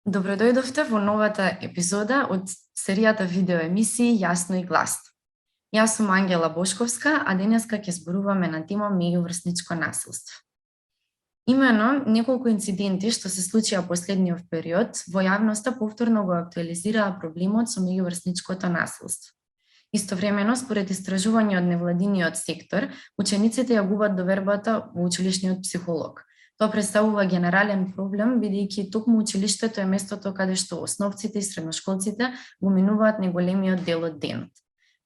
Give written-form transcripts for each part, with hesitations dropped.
Добро дојдовте во новата епизода од серијата видеоемисии Јасно и гласно. Јас сум Ангела Бошковска, а денеска ќе зборуваме на тема меѓуврсничко насилство. Имено, неколку инциденти што се случија последниот период во јавноста повторно го актуализираа проблемот со меѓуврсничкото насилство. Истовремено, според истражување од невладиниот сектор, учениците ја губат довербата во училишниот психолог. Тоа представува генерален проблем, бидејќи токму училиштето е местото каде што основците и средношколците го минуваат најголемиот дел од денот.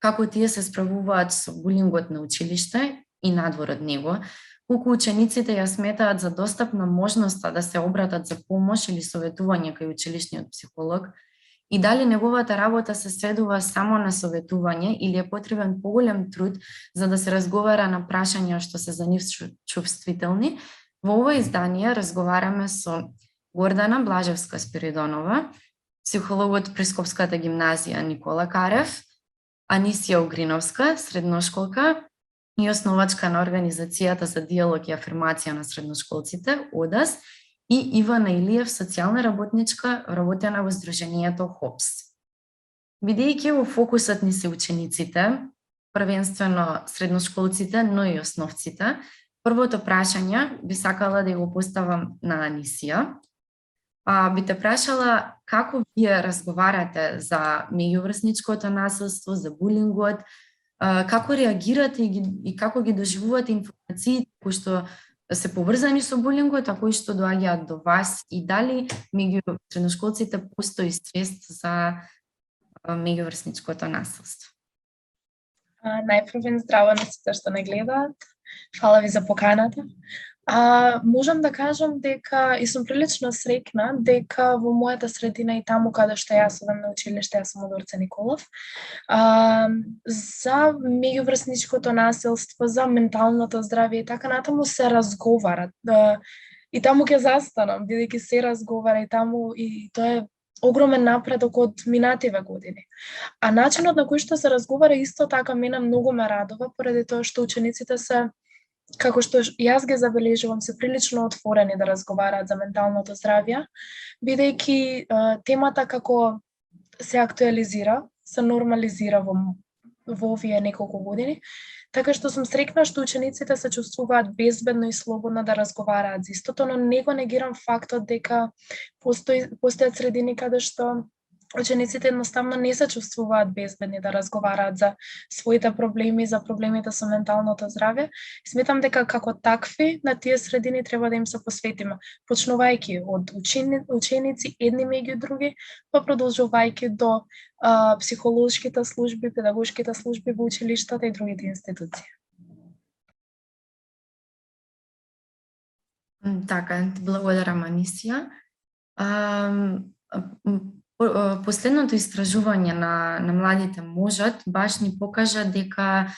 Како тие се справуваат со булингот на училиште и надвор од него, колку учениците ја сметаат за достапна можноста да се обратат за помош или советување кај училишниот психолог, и дали неговата работа се сведува само на советување или е потребен поголем труд за да се разговара на прашања што се за нив чувствителни. Во ова издание разговараме со Гордана Блажевска-Спиридонова, психологот при Скопската гимназија Никола Карев, Анисија Угриновска, средношколка и основачка на Организацијата за диалог и афирмација на средношколците, ОДАС, и Ивана Илиев, социјална работничка, работена во Сдруженијето ХОПС. Бидејќи во фокусот ни се учениците, првенствено средношколците, но и основците, првото прашање би сакала да го поставам на Анисија. Би те прашала како вие разговарате за меѓуврсничкото насилство, за булингот, како реагирате и како ги доживувате информациите кои што се поврзани со булингот, а кои што доаѓаат до вас, и дали меѓу средношколците постои свест за меѓуврсничкото насилство? Најпрвен здраво на сите што не гледаат. Фала ви за поканата. Можам да кажам дека и сум прилично среќна дека во мојата средина и таму каде што јас одам на училиште, јас сум од Орце Николов, за меѓуврсничкото насилство, за менталното здравје и така натаму се разговара. И таму ќе застанам, бидејќи се разговара и таму, и тоа е огромен напредок од минативе години. А начинот на кој што се разговара исто така мене многу ме радува, поради тоа што учениците се, како што јас ги забележувам, се прилично отворени да разговараат за менталното здравје, бидејќи темата како се актуализира, се нормализира во овие неколку години, така што сум среќна што учениците се чувствуваат безбедно и слободно да разговараат за истото, но не го негирам фактот дека постојат средини каде што учениците едноставно не се чувствуваат безбедни да разговараат за своите проблеми, за проблемите со менталното здравје. Сметам дека како такви на тие средини треба да им се посветиме, почнувајќи од ученици едни меѓу други, па продолжувајќи до психолошките служби, педагошките служби во училиштата и другите институции. Така, благодарам, Анисија. Последното истражување на Младите можат баш ни покажа дека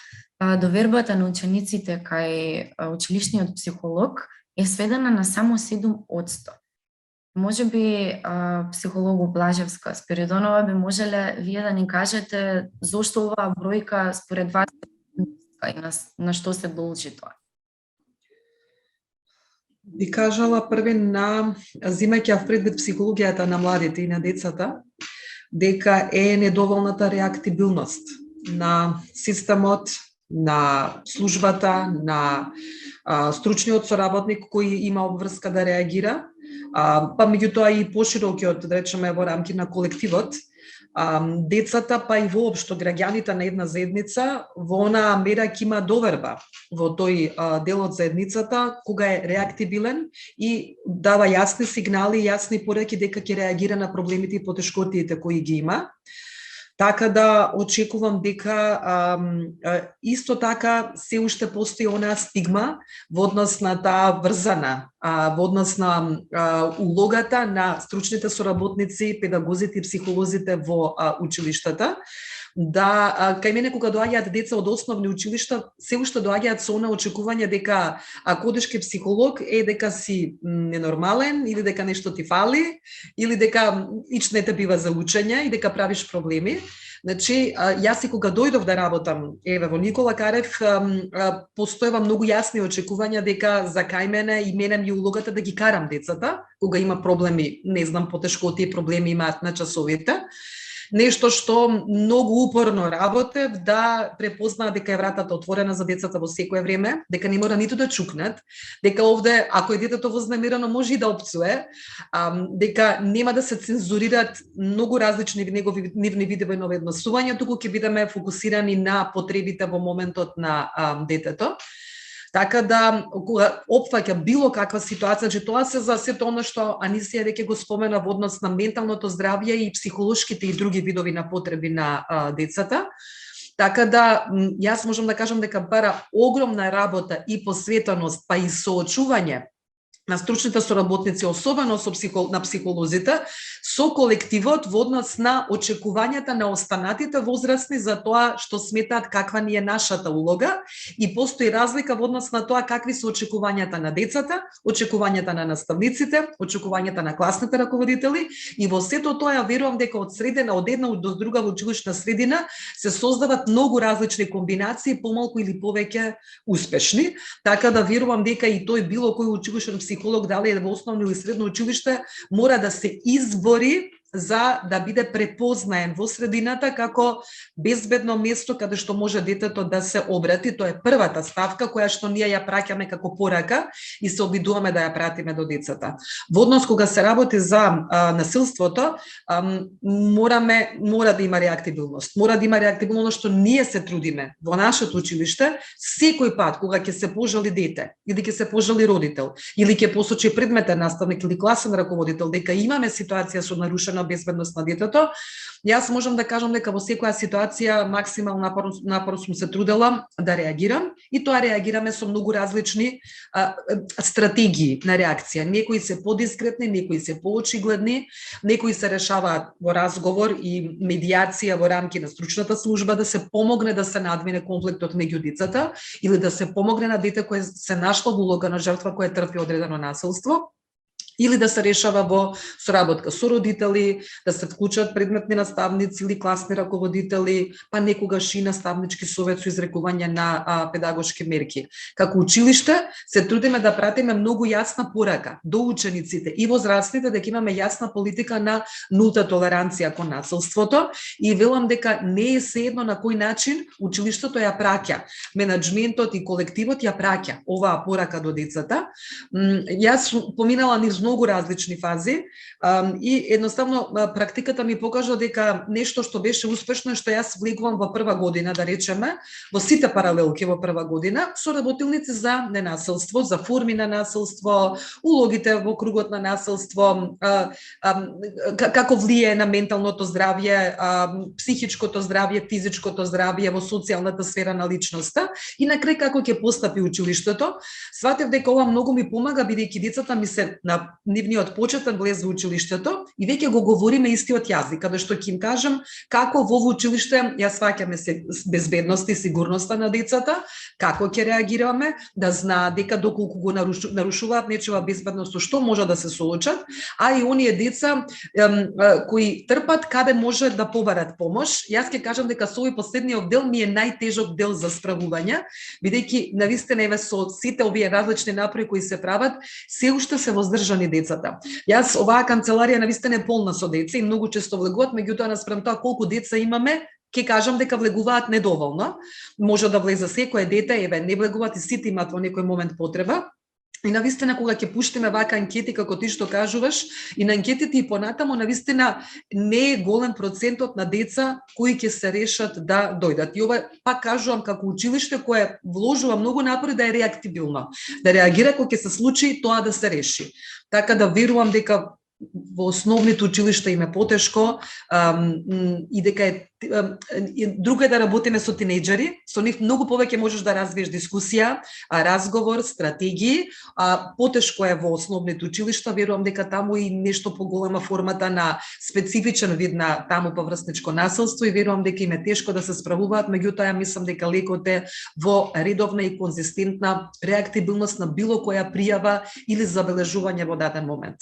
довербата на учениците кај училишниот психолог е сведена на само 7%. Може би психологу Блажевска Спиридонова би можеле вие да ни кажете зошто оваа бројка според вас и на што се должи тоа? Би кажала први земајќи в предвид психологијата на младите и на децата, дека е недоволната реактибилност на системот, на службата, на стручниот соработник кој има обврска да реагира, па меѓутоа и поширокиот, да речеме, во рамки на колективот, децата, па и воопшто граѓаните на една заедница, во онаа мера ќе има доверба во тој дел од заедницата, кога е реактибилен и дава јасни сигнали, јасни пораки дека ќе реагира на проблемите и потешкотиите кои ги има. Така да очекувам дека исто така се уште постои онаа стигма во однос на таа врзана, во однос на улогата на стручните соработници, педагозите и психолозите во училиштата. Да, кај мене кога доаѓаат деца од основни училишта, се уште доаѓаат со она очекување дека ако одиш кај психолог е дека си ненормален или дека нешто ти фали или дека ич не те бива за учење и дека правиш проблеми. Значи, јас и кога дојдов да работам во Никола Карев, постоева многу јасни очекувања дека за кај мене и мене ми улогата да ги карам децата кога има проблеми, не знам потешко тие проблеми имаат на часовите. Нешто што многу упорно работев да препознаат дека е вратата отворена за децата во секое време, дека не мора ниту да чукнат, дека овде ако е детето вознемирено може и да опцуе, дека нема да се цензурираат многу различни нивни видови на однесување, туку ќе бидеме фокусирани на потребите во моментот на детето. Така да, кога опфаќа било каква ситуација, че тоа се за сето она што Анисија веќе го спомена во однос на менталното здравје и психолошките и други видови на потреби на децата. Така да, јас можам да кажам дека бара огромна работа и посветеност, па и соочување на стручните соработници, особено на психолозите, со колективот во однос на очекувањата на останатите возрастни за тоа што сметаат каква ни е нашата улога и постои разлика во однос на тоа какви се очекувањата на децата, очекувањата на наставниците, очекувањата на класните раководители и во сето тоа верувам дека од средина, од една до друга училишна средина се создават многу различни комбинации, помалку или повеќе успешни, така да верувам дека и тој било кој училишен психолог, дали е во основно или средно училиште, мора да се избори за да биде препознаен во средината како безбедно место каде што може детето да се обрати. Тоа е првата ставка која што ние ја праќаме како порака и се обидуваме да ја пратиме до децата. Во однос кога се работи за насилството, мора да има реактивност. Мора да има реактивност што ние се трудиме во нашето училиште секој пат кога ќе се пожали дете или ќе се пожали родител или ќе посочи предметен наставник или класен раководител дека имаме ситуација со нарушена безбедност на детето, јас можам да кажам дека во секоја ситуација максимално напорно сум се трудела да реагирам и тоа реагираме со многу различни стратегии на реакција. Некои се подискретни, некои се поочигледни, некои се решаваат во разговор и медијација во рамки на стручната служба да се помогне да се надмине конфликтот меѓу децата или да се помогне на дете кое се нашло во улога на жртва која трпи одредено насилство, или да се решава во соработка со родители, да се вклучат предметни наставници или класни раководители, па некогаш и наставнички совет со изрекување на педагошки мерки. Како училиште се трудиме да пратиме многу јасна порака до учениците и возрастните дека имаме јасна политика на нулта толеранција кон насилството и велам дека не е сеедно на кој начин училиштето ја праќа, менаџментот и колективот ја праќа оваа порака до децата. Јас поминала низ многу различни фази и едноставно практиката ми покажа дека нешто што беше успешно што јас влегувам во прва година, да речеме, во сите паралелки во прва година, со работилници за ненасилство, за форми на насилство, улогите во кругот на насилство, како влие на менталното здравје, психичкото здравје, физичкото здравје во социјалната сфера на личноста и на крај како ќе постапи училиштето. Сватев дека ова многу ми помага бидејќи децата ми се на нивниот почетен влез во училиштето и веќе го говориме истиот јазик, каде што ќе им кажам како во училиште ја сваќаме безбедност и сигурноста на децата, како ќе реагираме, да знаат дека доколку го нарушуваат нечива безбедност, со што може да се соочат, а и оние деца кои трпат каде може да побарат помош. Јас ќе кажам дека со овој последниот дел ми е најтежок дел за справување, бидејќи навистина еве со сите овие различни напори кои се прават, се уште се воздржани децата. Јас оваа канцеларија навистина е полна со деца и многу често влегуваат, меѓутоа наспрем тоа колку деца имаме, ќе кажам дека влегуваат недоволно. Може да влезе секое дете, еве не влегуваат и сите имаат во некој момент потреба. И навистина кога ќе пуштиме вака анкети како ти што кажуваш, и на анкетите и понатамо навистина не е голем процентот на деца кои ќе се решат да дојдат. И ова пак кажувам како училиште кое вложува многу напори да е реактивно, да реагира кога ќе се случи тоа да се реши. Така да верувам дека во основните училишта им е потешко и дека е друго е да работиме со тинејџери, со нив многу повеќе можеш да развиеш дискусија, разговор, стратегии, потешко е во основните училишта, верувам дека таму и нешто поголема формата на специфичен вид на таму поврсничко насилство и верувам дека им е тешко да се справуваат, меѓутоа ја мислам дека лекот е во редовна и конзистентна реактивност на било која пријава или забележување во даден момент.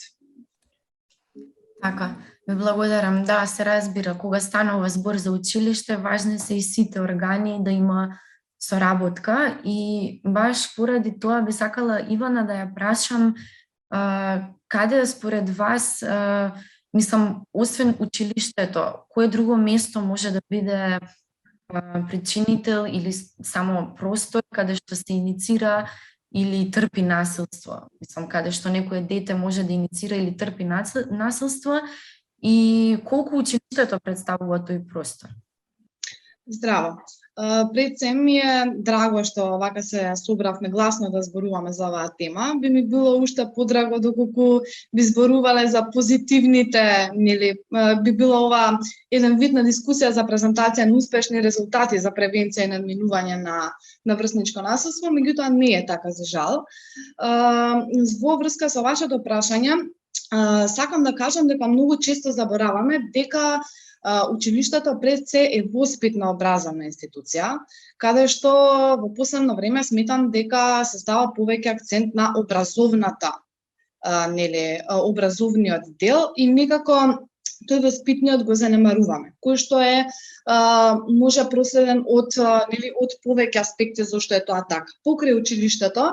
Така, ви благодарам. Да, се разбира, кога станува збор за училиште, важни се и сите органи да има соработка и баш поради тоа би сакала Ивана да ја прашам каде според вас, мислам, освен училиштето, кое друго место може да биде причинител или само простор каде што се иницира или трпи насилство. Мислам, каде што некое дете може да иницира или трпи насилство и колку училиштето представува тој простор? Здраво. Пред се ми е драго што вака се собравме гласно да зборуваме за оваа тема. Би ми било уште подраго доколку би зборувале за позитивните, нели, би било ова еден вид на дискусија за презентација на успешни резултати за превенција и надминување на врсничко насилство, меѓутоа не е така за жал. Во врска со вашето прашање, сакам да кажам дека многу често забораваме дека училиштето пред се е воспитна образовна институција, каде што во последно време сметам дека се става повеќе акцент на образовната, образовниот дел и некако тој воспитниот го занемаруваме, кој што е може проследен од повеќе аспекти зашто е тоа така. Покрај училиштето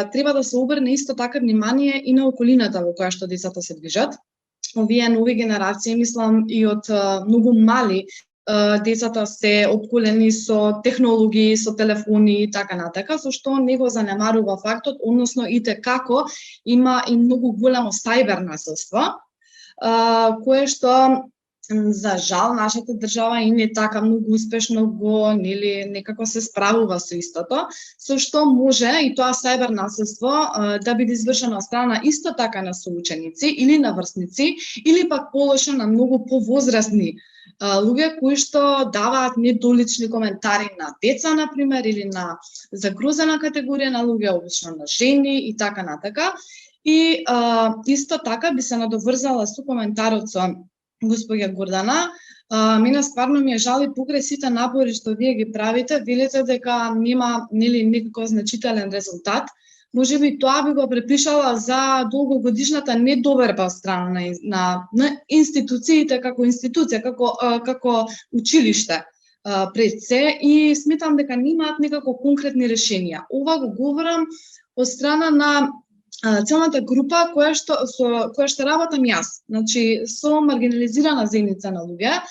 треба да се обрне исто така внимание и на околината во која што децата се движат. Овие нови генерации, мислам, и од многу мали децата се опколени со технологии, со телефони и така натака, со што не го занемарува фактот, односно и како има и многу големо сајбер насилство, кое што за жал нашата држава и не така многу успешно го некако се справува со истото, со што може и тоа сајбер насилство да биде извршено од страна исто така на соученици или на врсници или пак полоша на многу повозрасни луѓе кои што даваат недолични коментари на деца, например, или на загрозена категорија на луѓе, обично на жени и така натака. И исто така би се надоврзала со коментарот со господја Гордана. Мене стварно ми е жал и покрај сите напори што вие ги правите, велите дека нема некако значителен резултат. Може би тоа би го препишала за долгогодишната недоверба од страна на институциите како институција, како училиште пред се и сметам дека немаат некако конкретни решенија. Ова го говорам од страна на целната група која што работам јас, значи со маргинализирана заедница на луѓе,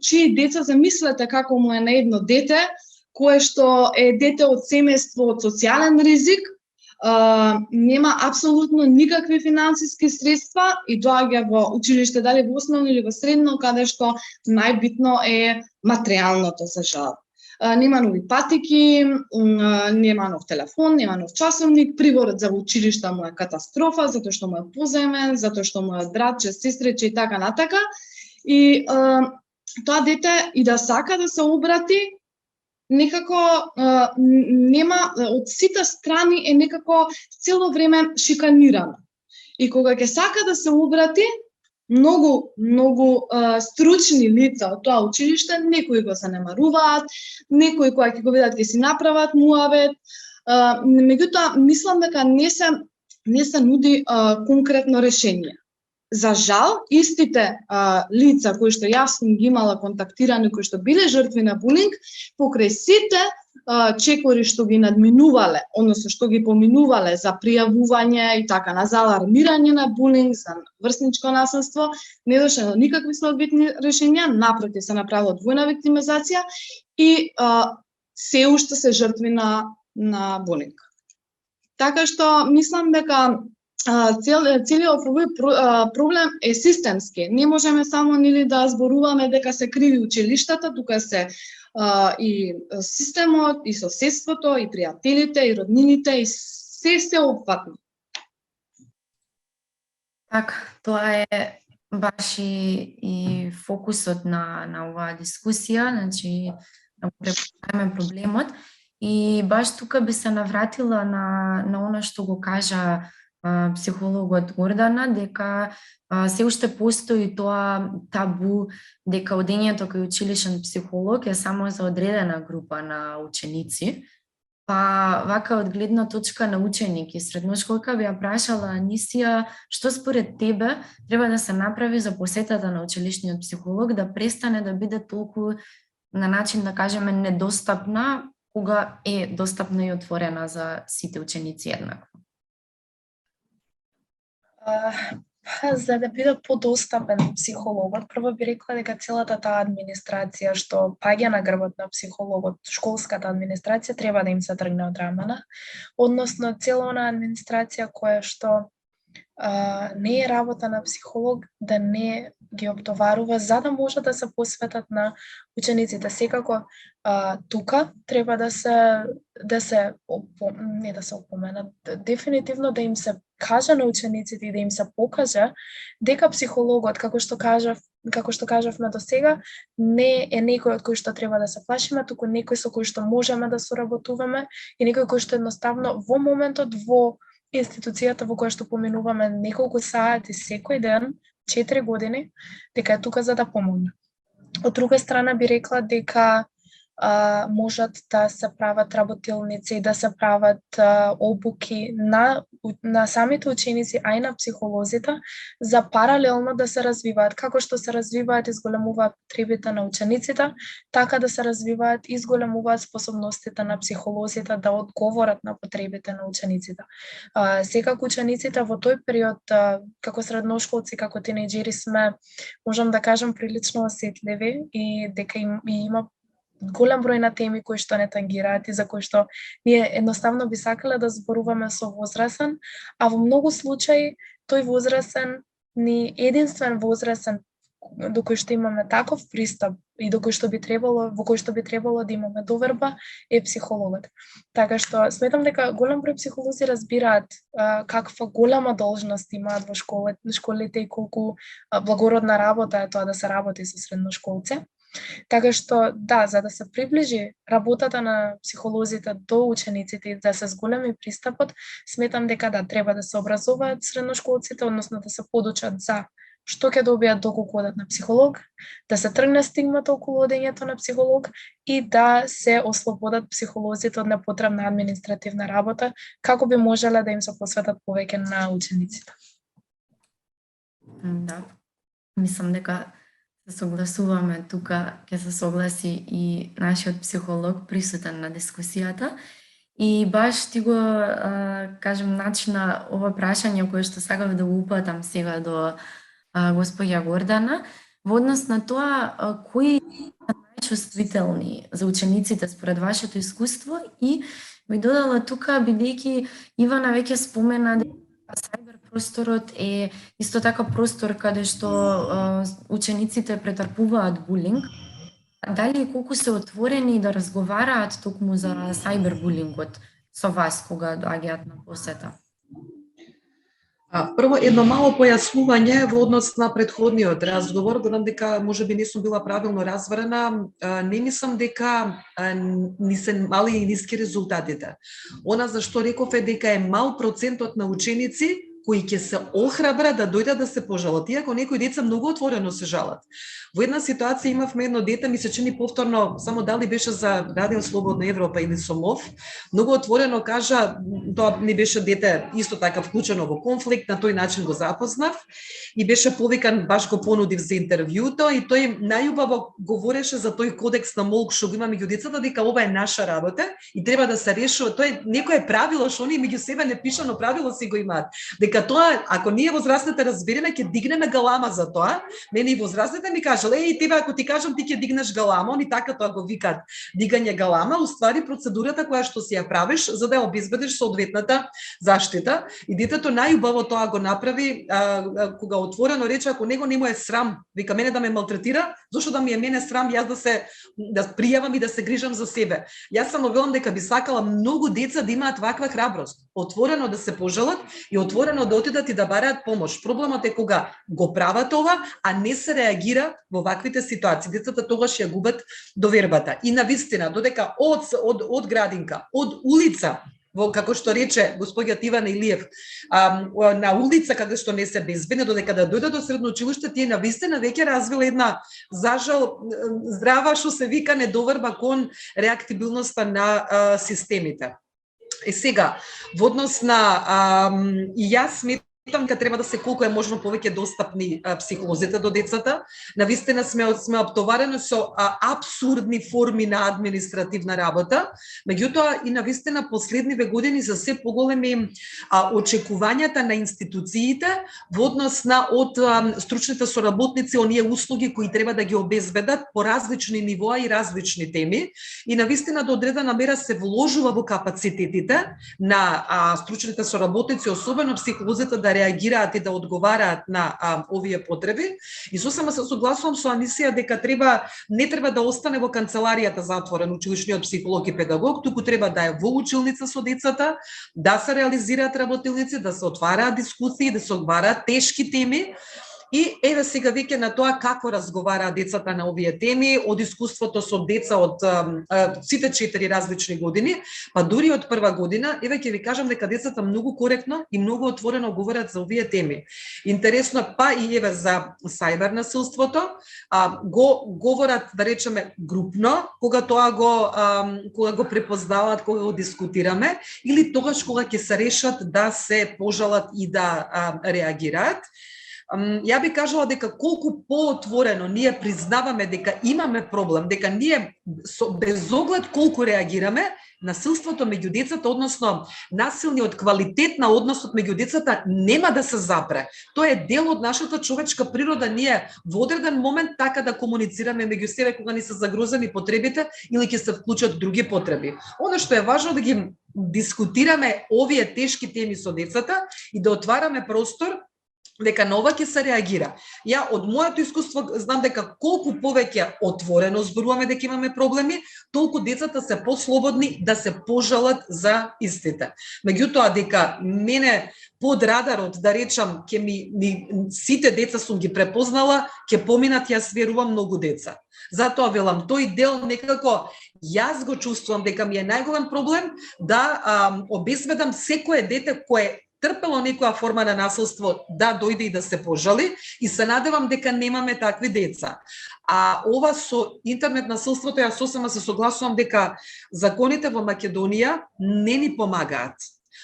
чии деца замислете како му е на едно дете, кое што е дете од семејство од социјален ризик, нема апсолутно никакви финансиски средства и доаѓа во училиште, дали во основно или во средно, каде што најбитно е материјалното за жал. Нема нови патики, нема нов телефон, нема нов часовник, приборот за училиште му е катастрофа, затоа што му е позаемен, затоа што му е братче, сестриче и така натака. И тоа дете и да сака да се обрати, некако нема, од сите страни е некако цело време шиканирано. И кога ќе сака да се обрати, многу стручни лица од тоа училиште, некои го занемаруваат, некои кои ќе го видат ќе си направат муавет, меѓутоа мислам дека не се нуди конкретно решение. За жал, истите лица кои што јас сум ги имала контактирани, кои што биле жртви на булинг, покрај сите чекори што ги надминувале, односно што ги поминувале за пријавување и така на за алармирање на булинг, за врсничко насилство, не дошле до никакви следбитни решенија, напротив се направила двојна виктимизација и се уште се жртви на булинг. Така што мислам дека целиот овој проблем е системски. Не можеме само да зборуваме дека се криви училиштата, тука се и системот, и соседството, и пријателите, и роднините, и се опфатно. Така, тоа е баш и фокусот на оваа дискусија, значи да го препознаваме проблемот и баш тука би се навратила на она што го кажа психологот Гордана, дека се уште постои тоа табу дека одењето кај училишен психолог е само за одредена група на ученици Па, вака од гледна точка на ученик и средношколка би ја прашала Анисија, што според тебе треба да се направи за посетата на училишниот психолог да престане да биде толку на начин да кажеме недостапна, кога е достапна и отворена за сите ученици еднакво? За да биде подостапен психологот, прво би рекла дека целата таа администрација што паѓа на грбот на психологот, школската администрација треба да им се тргне од рамена, односно цела онаа администрација која што не е работа на психолог да не ги обтоварува за да може да се посветат на учениците. Секако тука треба да се опоменат, дефинитивно да им се каже на учениците и да им се покаже дека психологот, како што кажавме досега, не е некој од кој што треба да се плашиме, туку некој со кој што можеме да соработуваме и некој кој што едноставно во моментот во институцијата во која што поминуваме неколку сати секој ден, 4 години, дека е тука за да помогне. Од друга страна би рекла дека можат да се прават работилници, да се прават обуки на самите ученици, а и на психолозите, за паралелно да се развиваат, како што се развиваат и зголемуваат потребите на учениците, така да се развиваат и зголемуваат способностите на психолозите да одговорат на потребите на учениците. Секако учениците во тој период, како средношколци, како тинејџери сме, можам да кажам, прилично осетливи и дека има голем број на теми кои што не тангираат и за кои што ние едноставно би сакале да зборуваме со возрасен, а во многу случаи тој возрасен ни единствен возрасен до кој што имаме таков пристап и во кој што би требало да имаме доверба е психологот. Така што сметам дека голем број психолози разбираат каква голема должност имаат во школите и колку благородна работа е тоа да се работи со средношколци. Така што, да, за да се приближи работата на психолозите до учениците и да се зголеми пристапот, сметам дека да, треба да се образуваат средношколците, односно да се подучат за што ќе добијат доколку одат на психолог, да се тргне стигмата околу одењето на психолог и да се ослободат психолозите од непотребна административна работа, како би можеле да им се посветат повеќе на учениците. Да, мислам дека се согласуваме тука, ќе се согласи и нашиот психолог присутен на дискусијата. И баш ти го кажем начина ова прашање кое што сакав да го упатам сега до госпоѓа Гордана, во однос на тоа кои се најчувствителни за учениците според вашето искуство и би додала тука, бидејќи Ивана веќе спомена дека сајбер просторот е исто така простор каде што учениците претрпуваат булинг. Дали и колку се отворени да разговараат токму за сајбербулингот со вас кога доаѓаат на посета? Прво, едно мало појаснување во однос на претходниот разговор, додам дека можеби не сум била правилно разбрана, не мислам дека ни се мали и ниски резултатите. Она за што реков е дека е мал процентот на ученици кои ќе се охрабрат да дојдат да се пожалат, иако некои деца многу отворено се жалат. Во една ситуација имавме едно дете, ми се чини повторно, само дали беше за Радио Слободна Европа или Сомов, многу отворено кажа, тоа не беше дете исто така вклучено во конфликт, на тој начин го запознав и беше повикан, баш го понудив за интервјуто и тој најубаво говореше за тој кодекс на молк што го има меѓу децата, дека ова е наша работа и треба да се решува. Тоа е некое правило што они меѓу себе непишано правило си го имаат. Дека тоа, ако ние возрастните разбереме, ќе дигнеме галама за тоа. Мене и возрастните ми кажале, еј, тебе ако ти кажам ти ќе дигнеш галама, они така тоа го викаат дигање галама, уствари процедурата која што си ја правиш за да ја обезбедиш соодветната заштита. И детето најубаво тоа го направи, кога отворено рече, ако него не му е срам, вика мене да ме малтретира, зошто да ми е мене срам јас да пријавам и да се грижам за себе. Јас само велам дека би сакала многу деца да имаат ваква храброст, отворено да се пожалат и отворено да отидат и да бараат помош. Проблемот е кога го прават ова, а не се реагира во ваквите ситуации. Децата тогаш ја губат довербата. И навистина, додека од градинка, од улица, како што рече господја Иван Илиев, на улица каде што не се безбедни, додека да дојдат до средно училиште, тие навистина веќе развила една, зажал, здрава што се вика недоверба кон реактибилноста на системите. Сега, во однос на и јас сметам дека треба да се колку е можно повеќе достапни психолозите до децата. Навистина сме оптоварени со апсурдни форми на административна работа, меѓутоа и навистина последниве години за се поголеми очекувањата на институциите во однос на од стручните соработници оние услуги кои треба да ги обезбедат по различни нивоа и различни теми, и навистина до одредена мера се вложува во капацитетите на стручните соработници, особено психолозите, да реагираат и да одговараат на овие потреби. И сосема се согласувам со Анисија дека не треба да остане во канцеларијата затворен училишниот психолог и педагог, туку треба да е во училница со децата, да се реализираат работилници, да се отвараат дискусии, да се отвараат тешки теми. И еве сега веќе на тоа како разговараат децата на овие теми, од искуството со деца од сите 4 различни години, па дури од прва година, еве ќе ви кажам дека децата многу коректно и многу отворено говорат за овие теми. Интересно, па и еве за сајбер насилството, го говорат, да речеме, групно, кога тоа го препознаваат, кога го дискутираме, или тогаш кога ќе се решат да се пожалат и да реагираат. Ја би кажала дека колку поотворено ние признаваме дека имаме проблем, дека ние без оглед колку реагираме, насилството меѓу децата, односно насилниот квалитет на односот меѓу децата нема да се запре. Тоа е дел од нашата човечка природа. Ние во одреден момент така да комуницираме меѓу себе кога ни се загрозени потребите или ќе се вклучат други потреби. Она што е важно да ги дискутираме овие тешки теми со децата и да отвараме простор дека на ова ќе се реагира. Ја од моето искуство знам дека колку повеќе отворено зборуваме дека имаме проблеми, толку децата се послободни да се пожалат за истите. Меѓутоа дека мене под радарот, да речам, сите деца сум ги препознала, ќе поминат, јас верувам, многу деца. Затоа велам, тој дел некако јас го чувствувам дека ми е најголем проблем да обезбедам секое дете кое трпело некоја форма на насилство да дојде и да се пожали, и се надевам дека немаме такви деца. А ова со интернет насилството, јас сосема се согласувам дека законите во Македонија не ни помагаат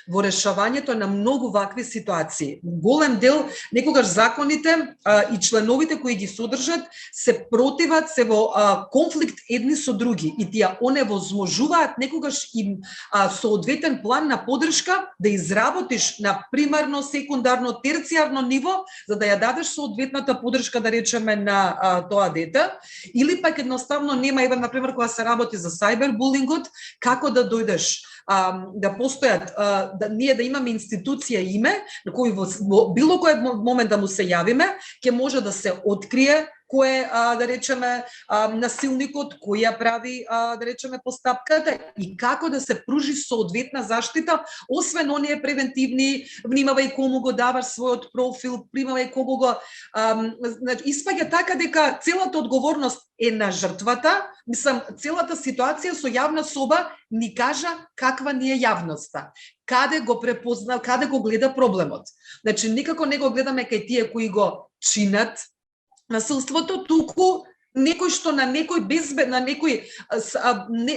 во решавањето на многу вакви ситуации. Голем дел, некогаш законите и членовите кои ги содржат се противат, се во конфликт едни со други, и тие оневозможуваат некогаш им соодветен план на поддршка да изработиш на примарно, секундарно, терцијарно ниво, за да ја дадеш соодветната поддршка, да речеме, на тоа дете, или пак едноставно нема, еве например кога се работи за сајбербулингот, како да дојдеш да постојат, да ние да имаме институција име на кој во било кој момент да му се јавиме, ќе може да се открие кој е, да речеме, насилникот, кој ја прави, да речеме, постапката, и како да се пружи соодветна заштита, освен оние превентивни, внимавај кому го даваш својот профил, внимавај кому го испаѓа така дека целата одговорност е на жртвата. Мислам, целата ситуација со јавна соба ни кажа каква ни е јавноста, каде го препозна, каде го гледа проблемот. Значи, никако не го гледаме кај тие кои го чинат насилството, туку некој што на некој на некој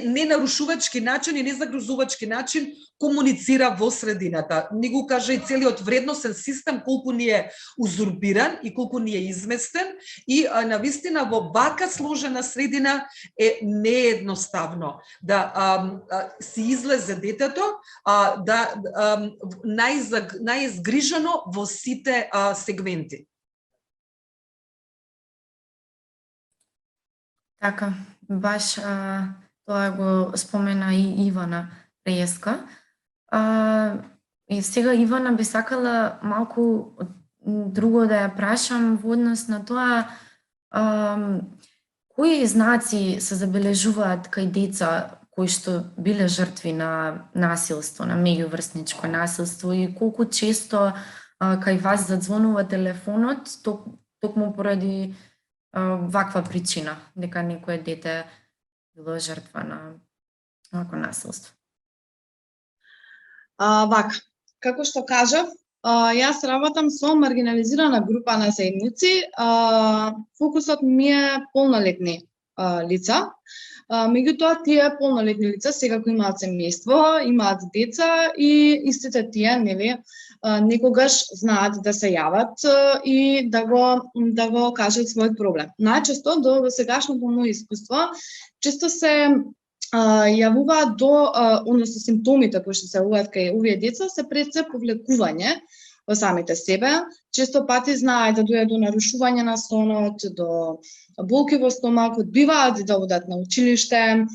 не нарушувачки начин и незагрозувачки начин комуницира во средината. Ни го кажа и целиот вредносен систем колку ни е узурпиран и колку ни е изместен, и навистина во вака сложена средина е неедноставно да се излезе детето најизгрижено во сите сегменти. Така, баш тоа го спомена и Ивана Преска. И сега Ивана би сакала малку друго да ја прашам во однос на тоа кои знаци се забележуваат кај деца кои што биле жртви на насилство, на меѓуврсничко насилство, и колку често кај вас задзвонува телефонот токму поради ваква причина, дека некое дете било жртва на насилство? Вака, како што кажав, јас работам со маргинализирана група на заедници. Фокусот ми е полнолетни лица. Меѓутоа, тие полнолетни лица секако имаат семејство, имаат деца и истите тие, нели, некогаш знаат да се јават и да го кажат својот проблем. Најчесто до сегашното моје искуство, често се јавуваат односно симптомите кои што се јавуваат кај овие деца се пред се повлекување во самите себе. Често пати знаат да дојде до нарушување на сонот, до болки во стомакот, биваат да одат на училиште,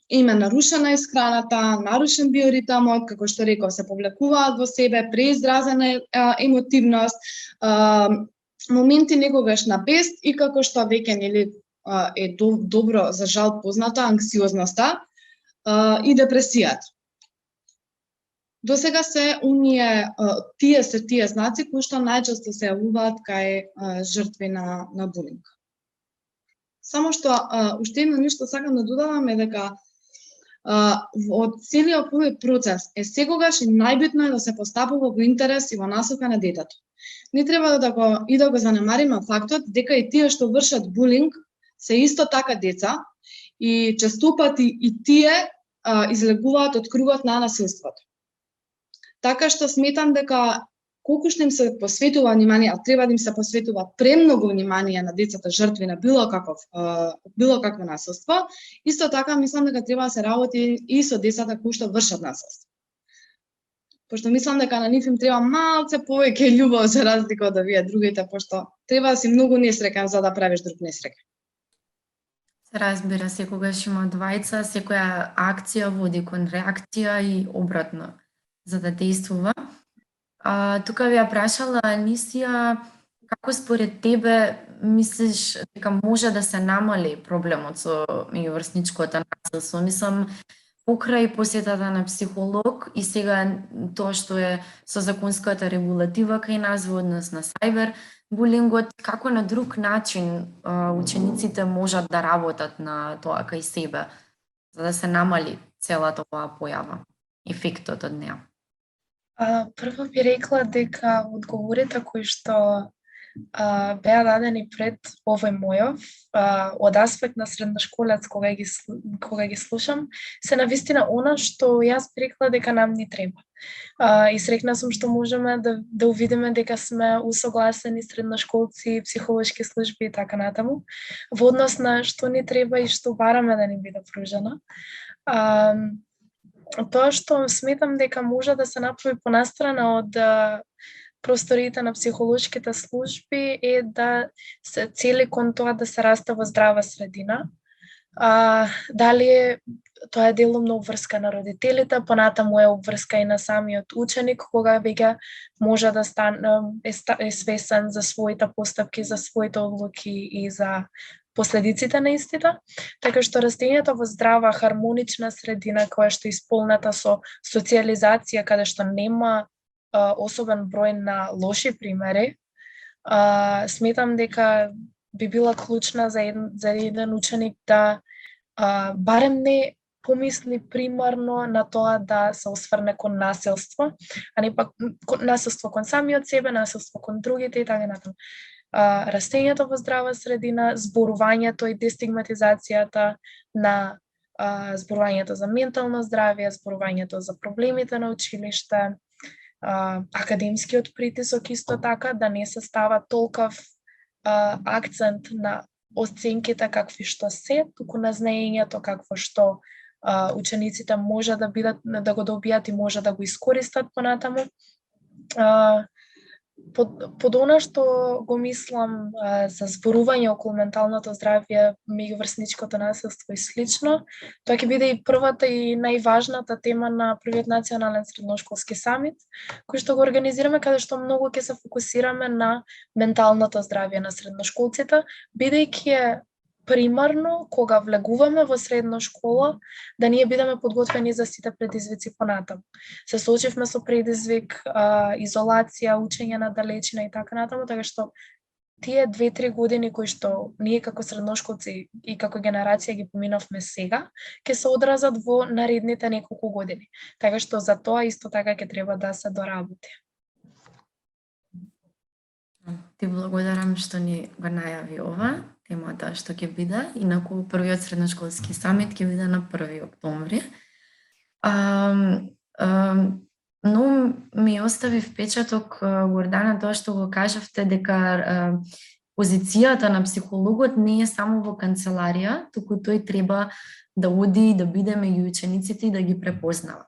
им е нарушена исхраната, нарушен биоритамот, како што реков, се повлекуваат во себе, преизразена емотивност, моменти некогаш на бес и како што веќе нели е добро за жал позната анксиозноста и депресијата. До сега се тие знаци кои што најчесто се јавуваат кај жртви на булинг. Само што уште едно нешто сакам да додадам е дека во целиот овој процес е секогаш и најбитно е да се постапува во интерес и во насока на детето. Не треба да го занемариме фактот дека и тие што вршат булинг се исто така деца и често пати и тие излегуваат од кругот на насилството. Така што сметам дека колку што им се посветува внимание, а треба да им се посветува премногу внимание на децата жртви на било какво насилство, исто така мислам дека треба да се работи и со децата кои што вршат насилство. Пошто мислам дека на нив им треба малце повеќе љубов за разлика од овие другите, пошто треба да си многу несреќен за да правиш друг несреќен. Се разбира, секогаш има двајца, секоја акција води кон реакција и обратно за да действува. Тука ви ја прашала Анисија, како според тебе мислиш дека може да се намали проблемот со меѓуврсничкото насилство? Мислам, покрај посетата на психолог и сега тоа што е со законската регулатива кај нас во однос на сајбер булингот, како на друг начин учениците можат да работат на тоа кај себе, за да се намали целата оваа појава, ефектот од неа? Прво би рекла дека одговорите кои што беа дадени пред овој мојов, од аспект на средношколец кога ги слушам, се навистина она што јас би рекла дека нам ни треба. И среќна сум што можеме да увидиме дека сме усогласени средношколци, психолошки служби и така натаму, во однос на што ни треба и што бараме да ни биде пружено. Тоа што сметам дека може да се направи понастрана од просториите на психолошките служби е да се цели кон тоа да се расте во здрава средина. Дали тоа е делумно обврска на родителите, понатаму е обврска и на самиот ученик, кога веќе може да е свесен за своите постапки, за своите одлуки и за последиците на истите, така што растењето во здрава, хармонична средина која што е исполнета со социализација, каде што нема особен број на лоши примери, сметам дека би била клучна за еден ученик да барем не помисли примарно на тоа да се осврне кон насилство, а не пак насилство кон самиот себе, насилство кон другите и така натаму. Растењето во здрава средина, зборувањето и дестигматизацијата на зборувањето за ментално здравје, зборувањето за проблемите на училиште, академскиот притисок исто така, да не се става толков акцент на оценките какви што се, туку на знаењето какво што учениците може да го добијат и може да го искористат понатаму. Под она што го мислам за зборување околу менталното здравје, меѓуврсничкото насилство и слично, тоа ќе биде и првата и најважната тема на првиот национален средношколски самит, кој што го организираме, каде што многу ќе се фокусираме на менталното здравје на средношколците, бидејќи е примарно кога влегуваме во средна школа да ние бидеме подготвени за сите предизвици понатаму. Се соочивме со предизвик изолација, учење на далечина и така натаму, така што тие 2-3 години кои што ние како средношколци и како генерација ги поминавме сега, ќе се одразат во наредните неколку години. Така што за тоа исто така ќе треба да се доработи. Ти благодарам што ни го најави ова, темата што ќе биде. Инаку првиот средношколски самит ќе биде на 1 октомври. Но ми остави впечаток, Гордана, тоа што го кажавте дека позицијата на психологот не е само во канцеларија, туку тој треба да оди, да биде меѓу учениците и да ги препознава.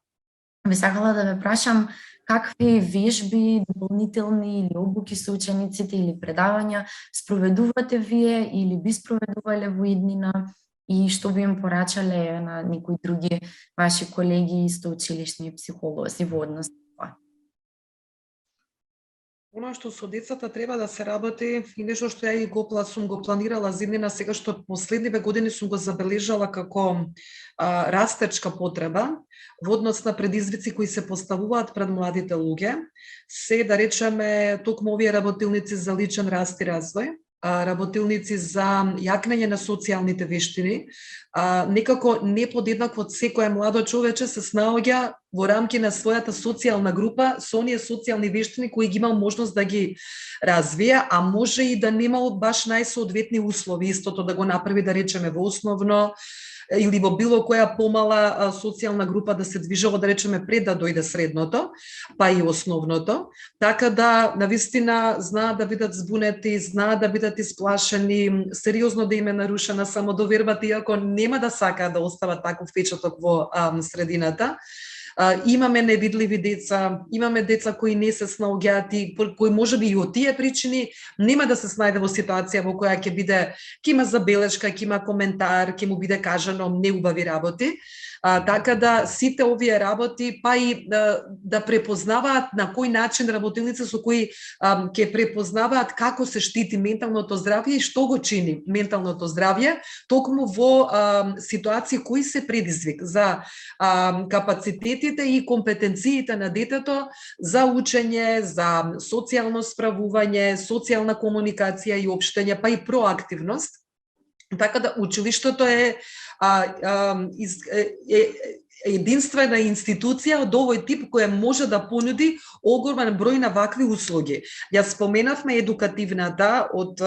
Би сакала да ве прашам какви вежби, дополнителни или обуки со учениците или предавања спроведувате вие или би спроведувале во иднина и што би им порачале на некои други ваши колеги исто училишни психолози во однос на тоа? Она што со децата треба да се работи и нешто што ја и сум го планирала за иднина, сега што последниве години сум го забележала како растечка потреба во однос на предизвици кои се поставуваат пред младите луѓе, се да речеме токму овие работилници за личен раст и развој, работилници за јакнење на социјалните вештини, некако не подеднакво секое младо човече се снаоѓа во рамки на својата социјална група со оние социјални вештини кои ги имал можност да ги развие, а може и да немал баш најсоодветни услови, истото да го направи, да речеме, во основно или во било која помала социјална група да се движела, да речеме, пред да дојде средното, па и основното, така да навистина знаат да бидат збунети, знаат да бидат исплашени, сериозно да им е нарушена самодовербата, иако нема да сакаат да остават таков впечаток во средината. Имаме невидливи деца, имаме деца кои не се снаоѓаат и кои можеби и од тие причини нема да се снајде во ситуација во која ќе има забелешка, ќе има коментар, ќе му биде кажано неубави работи. Така да сите овие работи, па и да препознаваат на кој начин работилници со кои ќе препознаваат како се штити менталното здравје и што го чини менталното здравје, токму во ситуации кои се предизвик за капацитетите и компетенциите на детето за учење, за социјално справување, социјална комуникација и општење, па и проактивност. Така да училиштето е единствена институција од овој тип која може да понуди огромен број на вакви услуги. Ја споменавме едукативната од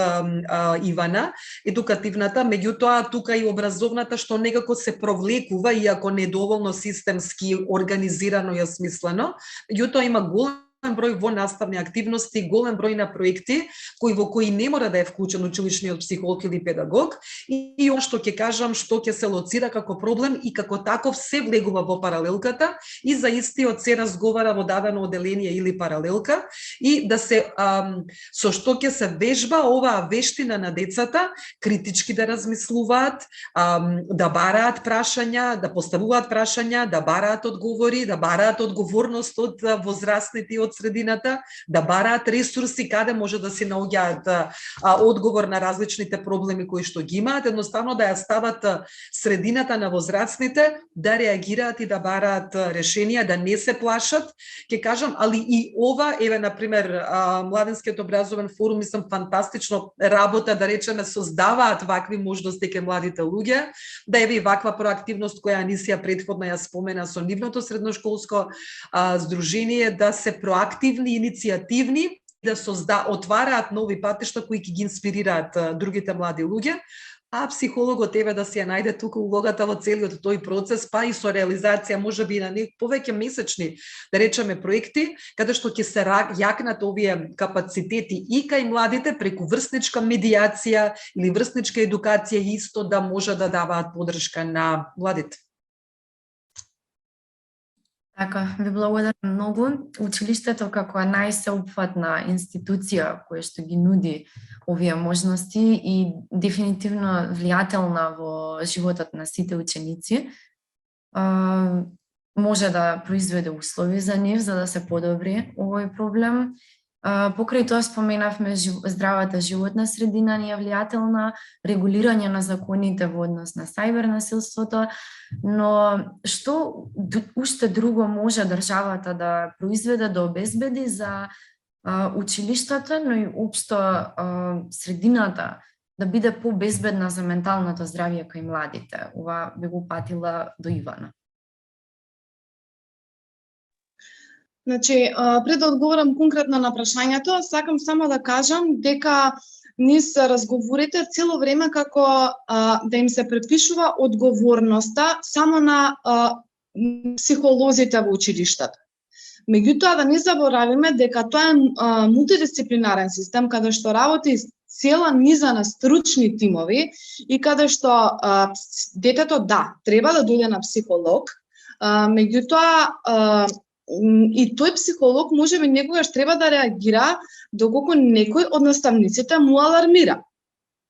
Ивана, едукативната, меѓутоа тука и образовната што некако се провлекува, иако недоволно системски организирано и осмислено, меѓутоа има голем број во наставни активности, голем број на проекти во кои не мора да е вклучен училишниот психолог или педагог и он што ќе кажам што ќе се лоцира како проблем и како таков се влегува во паралелката и за истиот се разговара во дадено оделение или паралелка и да се со што ќе се вежба оваа вештина на децата критички да размислуваат, да бараат прашања, да поставуваат прашања, да бараат одговори, да бараат одговорност од возрастните и од средината, да бараат ресурси каде може да се наоѓаат одговор на различните проблеми кои што ги имаат, едноставно да ја стават средината на возрастните, да реагираат и да бараат решенија, да не се плашат. Ќе кажам, али и ова, еве например, Младенскиот образовен форум, мислам фантастично работа, да речеме, создаваат вакви можности кај младите луѓе, да еве и ваква проактивност која Анисија претходно ја спомена со нивното средношколско здружение, да се проактивни, иницијативни, да отвараат нови патишта кои ќе ги инспирираат другите млади луѓе, а психологот еве да си ја најде тука улогата во целиот тој процес, па и со реализација можеби на повеќе месечни, да речеме, проекти, каде што ќе се јакнат овие капацитети и кај младите преку врсничка медијација или врсничка едукација исто да може да даваат поддршка на младите. Така, ви благодарам многу. Училиштето како најсеопфатна институција која што ги нуди овие можности и дефинитивно влијателна во животот на сите ученици, може да произведе услови за нив за да се подобри овој проблем. Покрај тоа споменавме здравата животна средина не е влијателна, регулирање на законите во однос на сајбер насилството, но што уште друго може државата да произведе, да обезбеди за училиштата, но и општо средината да биде побезбедна за менталното здравје кај младите. Ова би го патила до Ивана. Значи, пред да одговорам конкретно на прашањето, сакам само да кажам дека низ разговорите цело време како да им се препишува одговорноста само на психолозите во училиштата. Меѓутоа, да не заборавиме дека тоа е мултидисциплинарен систем каде што работи цела низа на стручни тимови и каде што детето треба да дојде на психолог, меѓутоа и тој психолог можеби некогаш треба да реагира доколку некој од наставниците му алармира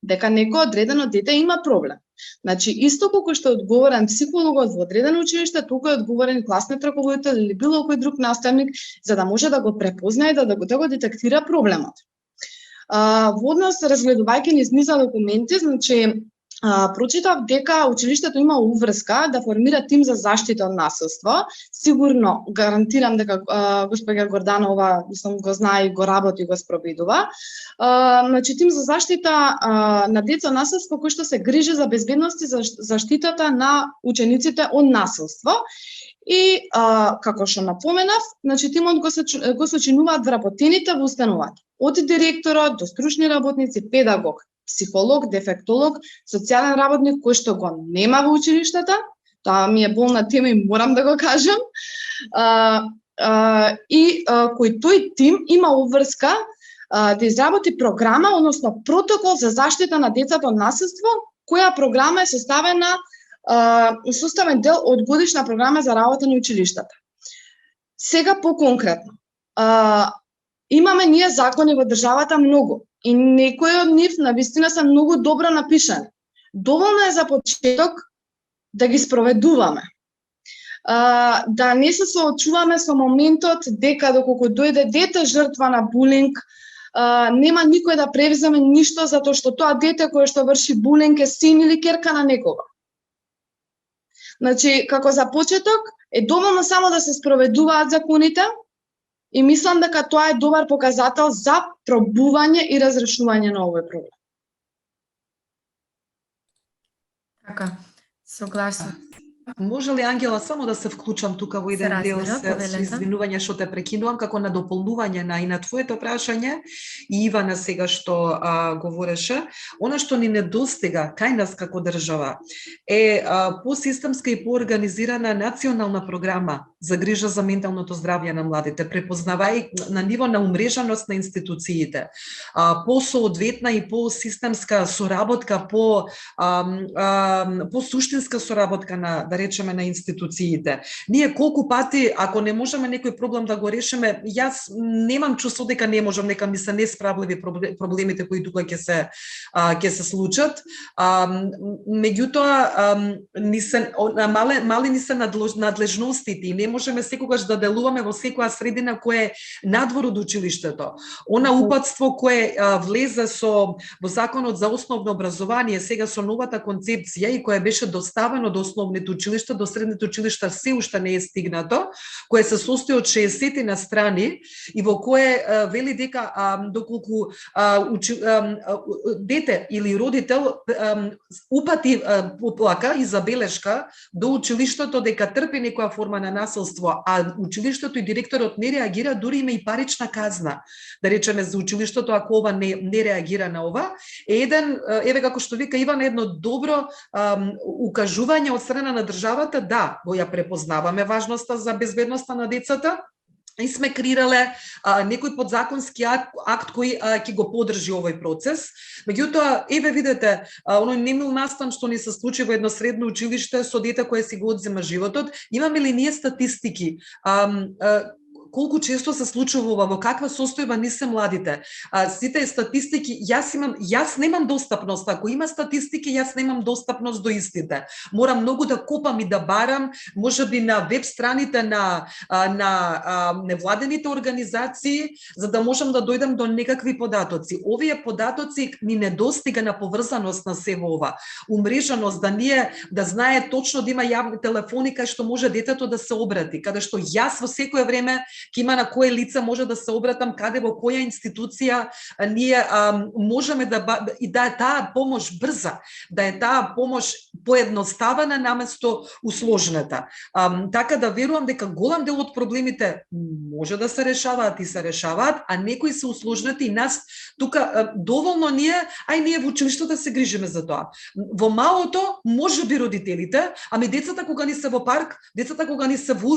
дека некој одредено дете има проблем. Значи, исто колку што е одговорен психологот во одредено училиште, толку е одговорен класниот раководител или било кој друг наставник, за да може да го препознае и да го детектира проблемот. Во однос, разгледувајќи низ низа документи, значи, прочитав дека училиштето има уврска да формира тим за заштита од насилство. Сигурно гарантирам дека госпоѓа Горданова го знае и го работи и го спроведува. Значи, тим за заштита на деца од насилство кој што се грижи за безбедност и за заштитата на учениците од насилство. И како што напоменав, значи тимот го сочинуваат вработените во установата, од директорот до стручни работници, педагог, психолог, дефектолог, социјален работник кој што го нема во училиштата. Тоа ми е болна тема и морам да го кажам. И кој тој тим има уврска да изработи програма, односно протокол за заштита на децата од насилство, која програма е составен дел од годишна програма за работа на училиштата. Сега по-конкретно. Имаме ние закони во државата многу и некои од нив навистина се многу добро напишани. Доволно е за почеток да ги спроведуваме. Да не се соочуваме со моментот дека доколку дојде дете жртва на булинг, нема никој да превземе ништо затоа што тоа дете кое што врши булинг е син или ќерка на некого. Значи, како за почеток, е доволно само да се спроведуваат законите и мислам дека тоа е добар показател за пробување и разрешување на овој проблем. Така, согласна. Може ли, Ангела, само да се вклучам тука во еден дел, се извинување што те прекинувам, како на дополнување и на твоето прашање, и Ивана сега што говореше, она што ни недостига кај нас како држава е посистемска и поорганизирана национална програма за грижа за менталното здравје на младите, препознавај на ниво на умрежаност на институциите, посоодветна и посистемска соработка, по суштинска соработка на, да речеме, на институциите. Ние колку пати, ако не можеме некој проблем да го решиме, јас немам чувство дека не можам, нека ми се несправливи проблемите кои тука ќе се случат. Меѓутоа, мали ни се надлежностите и не можеме секогаш да делуваме во секоја средина која е надвор од училиштето. Она упатство кое влезе во Законот за основно образование, сега со новата концепција и која беше доставено до основните училишта, до средните училишта се уште не е стигнато, кое се состои од 60 на страни и во кое вели дека доколку дете или родител упати поплака и забелешка до училиштето дека трпи некоја форма на насилство, а училиштето и директорот не реагира, дури има и парична казна, да речеме, за училиштето ако ова не реагира на ова, еве како што вика Иван, едно добро укажување од страна на државата, да, го ја препознаваме важноста за безбедноста на децата и сме креирале некој подзаконски акт кој ќе го поддржи овој процес. Меѓутоа, еве видете, оној немил настан што ни се случи во едно средно училиште со дете кое си го одзема животот, имаме ли ние статистики? Колку често се случува ова, во каква состојба ни се младите. Сите статистики, јас немам достапност, ако има статистики, јас немам достапност до истите. Морам многу да копам и да барам, можеби на веб страните на невладените организации, за да можам да дојдам до некакви податоци. Овие податоци ни недостига на поврзаност на се во ова. Умрежаност, да знае точно да има јавни телефони кај што може детето да се обрати, каде што јас во секое време ќе има на кое лице може да се обратам, каде во која институција ние можеме и да е таа помош брза, да е таа помош поедноставена наместо усложната. Така да верувам дека голем дел од проблемите може да се решаваат и се решаваат, а некои се усложнати и нас тука доволно ние во училиштата се грижиме за тоа. Во малото може би родителите, ами децата кога ни се во парк, децата кога ни се во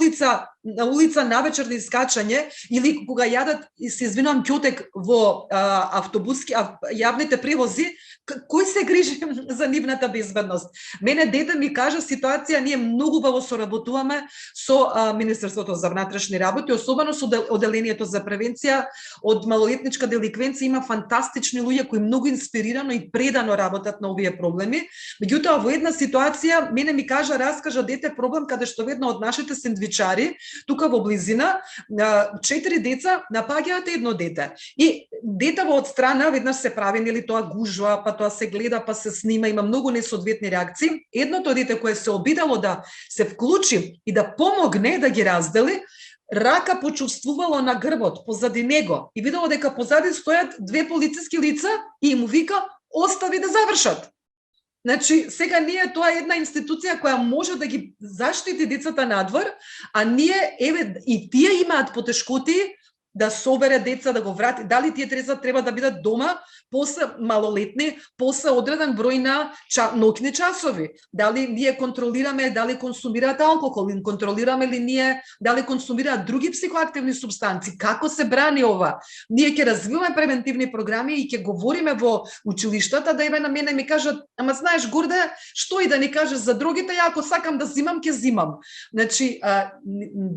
на улица навечер на искачање или кога јадат и се извинувам ќотек во автобуски јавните превози, кој се грижи за нивната безбедност? Мене дете ми кажа ситуација, ние многу убаво соработуваме со Министерството за внатрешни работи, особено со оделението за превенција од малолетничка деликвенција. Има фантастични луѓе кои многу инспирирано и предано работат на овие проблеми. Меѓутоа во една ситуација мене ми раскажа дете проблем каде што ведно од нашите сендвичари тука во близина 4 деца напаѓаат едно дете. И детево од страна веднаш се прави нели тоа гужва, па тоа се гледа, па се снима, има многу несоодветни реакции. Едното дете кое се обидало да се вклучи и да помогне да ги раздели, рака почувствувало на грбот позади него и видело дека позади стојат 2 полициски лица и му вика остави да завршат. Значи, сега ние тоа е една институција која може да ги заштити децата надвор, а ние и тие имаат потешкоти да собере деца, да го врати. Дали тие треба да бидат дома после малолетни, после одреден број на ноќни часови? Дали ние контролираме дали консумираат алкохол, контролираме ли ние дали консумираат други психоактивни супстанци? Како се брани ова? Ние ќе развиваме превентивни програми и ќе говориме во училиштата, да на мене ми кажат, ама знаеш Гурде, што и да ни кажеш за другите, ја ако сакам да зимам, ќе зимам. Значи,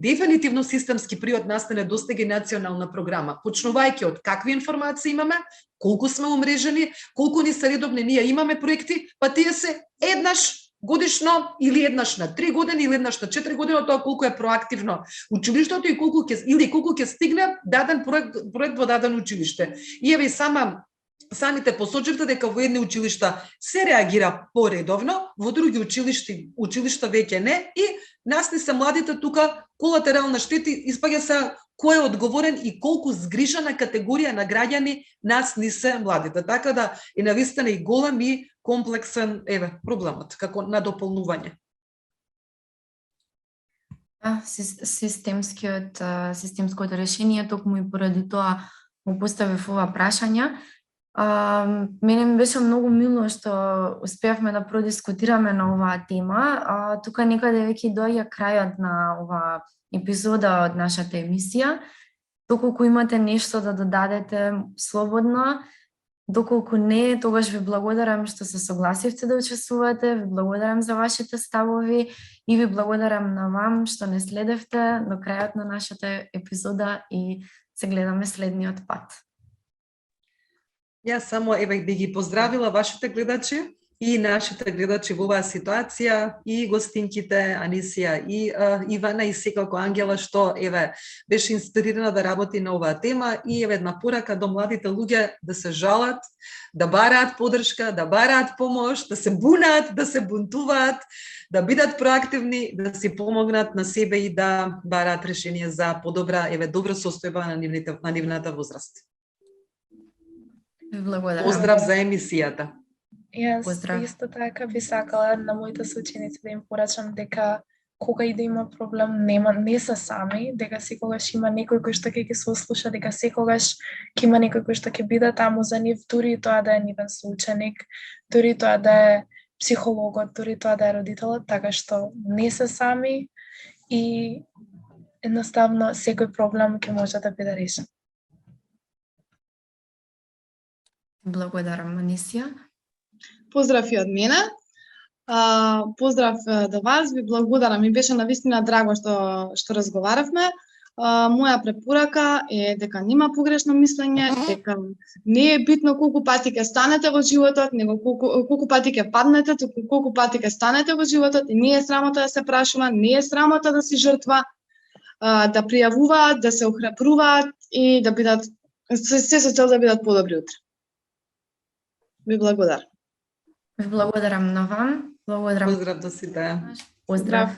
дефинитивно системски при од нас не недостига национална програма. Почнувајќи од какви информации имаме, колку сме умрежени, колку ни се редовни, ние имаме проекти, па тие се еднаш годишно или еднаш на 3 години или еднаш на 4 години, тоа колку е проактивно училиштето и колку ќе стигне даден проект во дадено училиште. И еве самите посочивте дека во едни училишта се реагира поредовно, во други училишта веќе не, и нас не се младите тука колатерална штети, испаѓа се кој е одговорен и колку згрижена категорија на граѓани нас ни се младите. Така да е навистина и голем и комплексен проблемот како надополнување. Системското решение токму и поради тоа му поставив ова прашање. Мене ми беше многу мило што успеавме да продискутираме на оваа тема. Тука некаде веќе доаѓа крајот на оваа епизода од нашата емисија. Доколку имате нешто да додадете слободно, доколку не, тогаш ви благодарам што се согласивте да учествувате, ви благодарам за вашите ставови и ви благодарам на вам што не следевте до крајот на нашата епизода и се гледаме следниот пат. Јас само би ги поздравила вашите гледачи и нашите гледачи во оваа ситуација, и гостинките Анисија и Ивана и секако Ангела што беше инспирирана да работи на оваа тема, и една порака до младите луѓе да се жалат, да бараат поддршка, да бараат помош, да се бунаат, да се бунтуваат, да бидат проактивни, да си помогнат на себе и да бараат решение за подобра добра состојба на нивната возраст. Благодарам. Поздрав за емисијата. Јас исто така би сакала на моите соученици да им порачам дека кога и да има проблем, не се сами, дека секогаш има некој кој што ќе ги сослуша, дека секогаш ќе има некој кој што ќе биде таму за нив, дури тоа да е нивен соученик, дури тоа да е психологот, дури тоа да е родителот, така што не се сами и едноставно секој проблем ќе може да биде решен. Благодарам, Анисија. Поздрав и од мене. Поздрав до вас, ви благодарам. Ми беше навистина драго што разговаравме. Моја препорака е дека нема погрешно мислење, дека не е битно колку пати ќе станете во животот, него колку пати ќе паднете, туку колку пати ќе станете во животот, и не е срамота да се прашува, не е срамота да си жртва, да пријавуваат, да се охрабруваат и да бидат се со цел да бидат подобри утре. Ви благодарам. Ви благодарам на вам. Благодарам. Поздрав до сите. Поздрав.